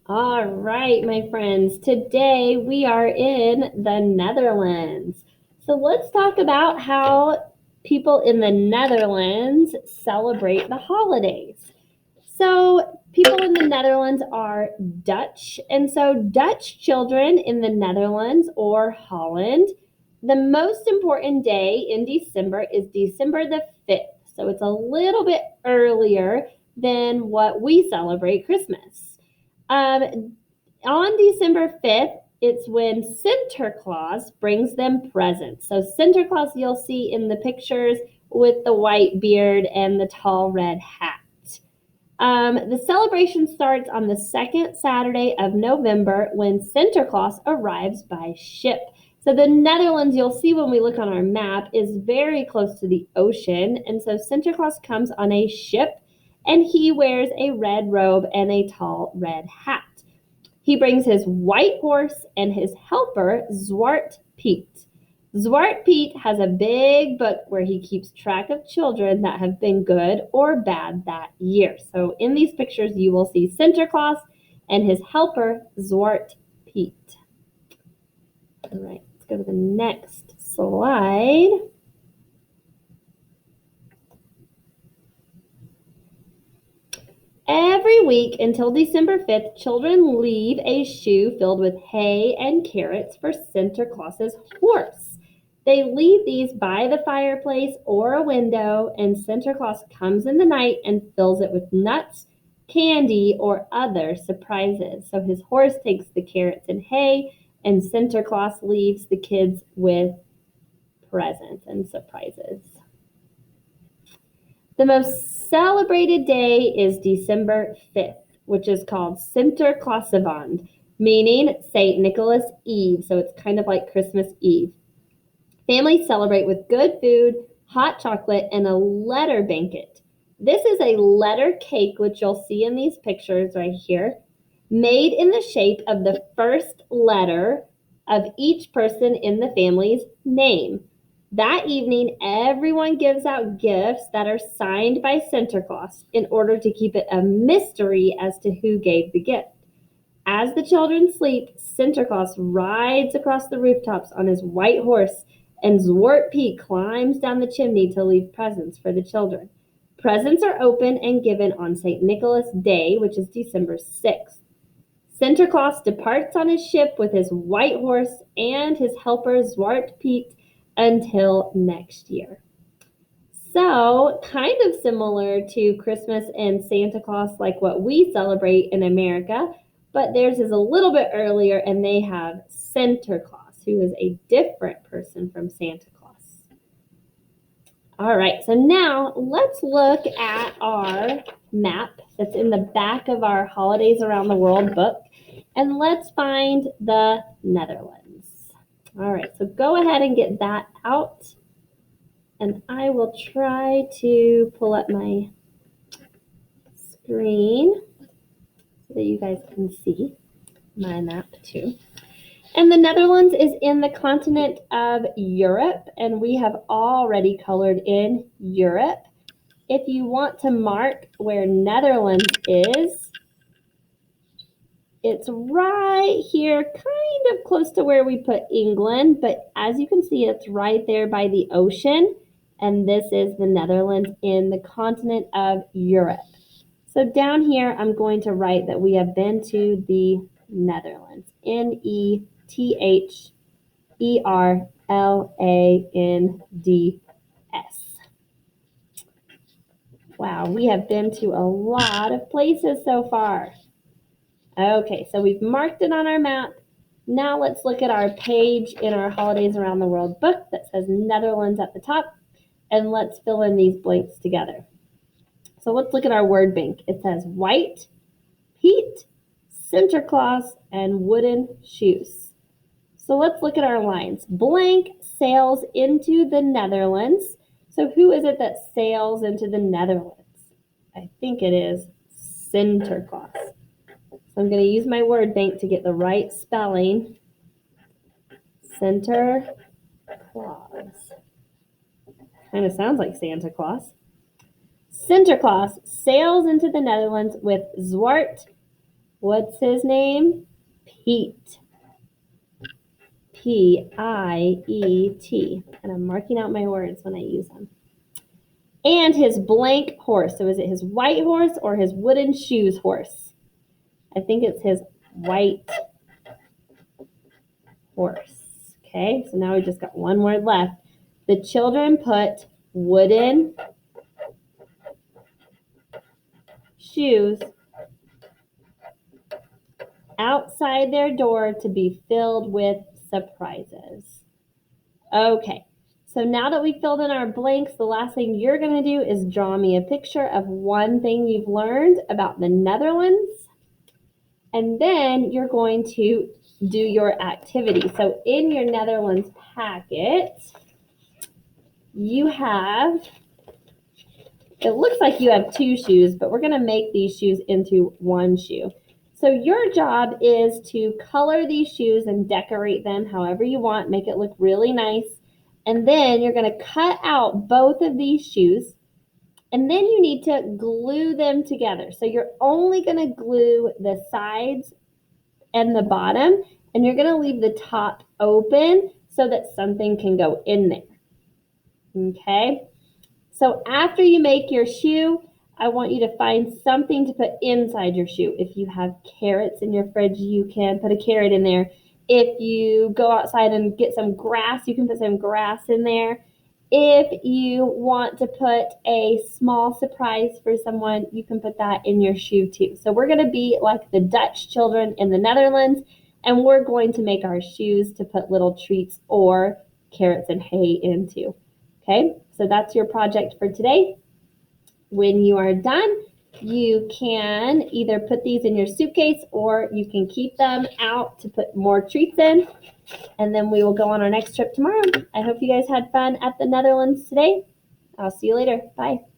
All right, my friends. Today we are in the Netherlands. So let's talk about how people in the Netherlands celebrate the holidays. So, people in the Netherlands are Dutch, and so Dutch children in the Netherlands or Holland, the most important day in December is December the 5th. So, it's a little bit earlier than what we celebrate Christmas. On December 5th, it's when Sinterklaas brings them presents. So, Sinterklaas, you'll see in the pictures with the white beard and the tall red hat. The celebration starts on the second Saturday of November when Sinterklaas arrives by ship. So the Netherlands, you'll see when we look on our map, is very close to the ocean. And so Sinterklaas comes on a ship and he wears a red robe and a tall red hat. He brings his white horse and his helper, Zwart Piet. Zwart Piet has a big book where he keeps track of children that have been good or bad that year. So in these pictures, you will see Sinterklaas and his helper, Zwart Piet. All right, let's go to the next slide. Every week until December 5th, children leave a shoe filled with hay and carrots for Sinterklaas's horse. They leave these by the fireplace or a window, and Sinterklaas comes in the night and fills it with nuts, candy, or other surprises. So his horse takes the carrots and hay, and Sinterklaas leaves the kids with presents and surprises. The most celebrated day is December 5th, which is called Sinterklaasavond, meaning St. Nicholas Eve. So it's kind of like Christmas Eve. Families celebrate with good food, hot chocolate, and a letter banquet. This is a letter cake, which you'll see in these pictures right here, made in the shape of the first letter of each person in the family's name. That evening, everyone gives out gifts that are signed by Sinterklaas in order to keep it a mystery as to who gave the gift. As the children sleep, Sinterklaas rides across the rooftops on his white horse, and Zwart Piet climbs down the chimney to leave presents for the children. Presents are opened and given on St. Nicholas Day, which is December 6th. Sinterklaas departs on his ship with his white horse and his helper Zwart Piet until next year. So, kind of similar to Christmas and Santa Claus, like what we celebrate in America, but theirs is a little bit earlier, and they have Sinterklaas, who is a different person from Santa Claus. All right, so now let's look at our map that's in the back of our Holidays Around the World book, and let's find the Netherlands. All right, so go ahead and get that out, and I will try to pull up my screen so that you guys can see my map too. And the Netherlands is in the continent of Europe, and we have already colored in Europe. If you want to mark where Netherlands is, it's right here, kind of close to where we put England, but as you can see, it's right there by the ocean, and this is the Netherlands in the continent of Europe. So down here, I'm going to write that we have been to the Netherlands, Netherlands. Wow, we have been to a lot of places so far. Okay, so we've marked it on our map. Now let's look at our page in our Holidays Around the World book that says Netherlands at the top, and let's fill in these blanks together. So let's look at our word bank. It says white, Piet, Sinterklaas, and wooden shoes. So let's look at our lines. Blank sails into the Netherlands. So who is it that sails into the Netherlands? I think it is Sinterklaas. So I'm going to use my word bank to get the right spelling. Sinterklaas. Kind of sounds like Santa Claus. Sinterklaas sails into the Netherlands with Zwart What's his name? Pete. Piet. And I'm marking out my words when I use them. And his blank horse. So is it his white horse or his wooden shoes horse? I think it's his white horse. Okay, so now we just got one word left. The children put wooden shoes outside their door to be filled with surprises. Okay, so now that we filled in our blanks, the last thing you're going to do is draw me a picture of one thing you've learned about the Netherlands. And then you're going to do your activity. So in your Netherlands packet, you have, it looks like you have 2 shoes, but we're going to make these shoes into 1 shoe. So your job is to color these shoes and decorate them however you want, make it look really nice. And then you're going to cut out both of these shoes, and then you need to glue them together. So you're only going to glue the sides and the bottom, and you're going to leave the top open so that something can go in there. Okay? So after you make your shoe, I want you to find something to put inside your shoe. If you have carrots in your fridge, you can put a carrot in there. If you go outside and get some grass, you can put some grass in there. If you want to put a small surprise for someone, you can put that in your shoe too. So we're going to be like the Dutch children in the Netherlands, and we're going to make our shoes to put little treats or carrots and hay into. Okay, so that's your project for today. When you are done, you can either put these in your suitcase or you can keep them out to put more treats in. And then we will go on our next trip tomorrow. I hope you guys had fun at the Netherlands today. I'll see you later. Bye.